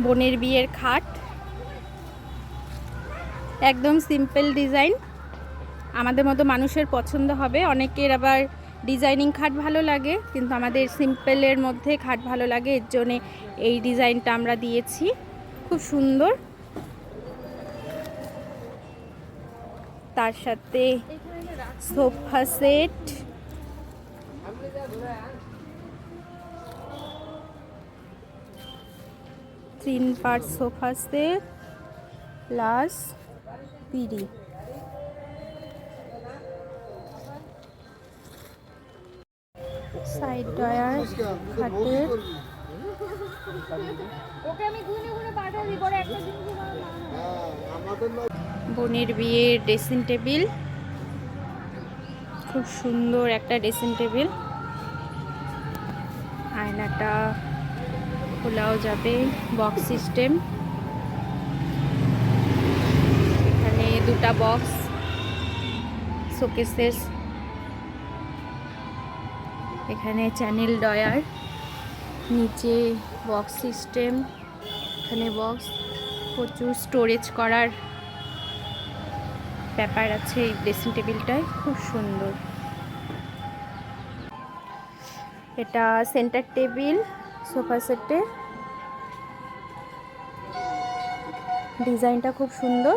বোনের বিয়ের খাট, একদম সিম্পল ডিজাইন, আমাদের মতো মানুষের পছন্দ হবে। অনেকের আবার ডিজাইনিং খাট ভালো লাগে, কিন্তু আমাদের সিম্পলের মধ্যে খাট ভালো লাগে, এর জন্যে এই ডিজাইনটা আমরা দিয়েছি। খুব সুন্দর। তার সাথে sofa set, 3 part sofa set plus PD. Side drawer খাটের, বোনের বিয়ের ড্রেসিং টেবিল, খুব সুন্দর একটা ড্রেসিং টেবিল। আয়নাটা খোলাও যাবে, বক্স সিস্টেম। এখানে দুটা বক্স শোকেসের, এখানে চ্যানেল ডয়ার, নিচে বক্স সিস্টেম, এখানে বক্স, প্রচুর স্টোরেজ করার ব্যাপার আছে এই ড্রেসিং টেবিলটায়, খুব সুন্দর। এটা সেন্টার টেবিল সোফা সেটের, ডিজাইনটা খুব সুন্দর।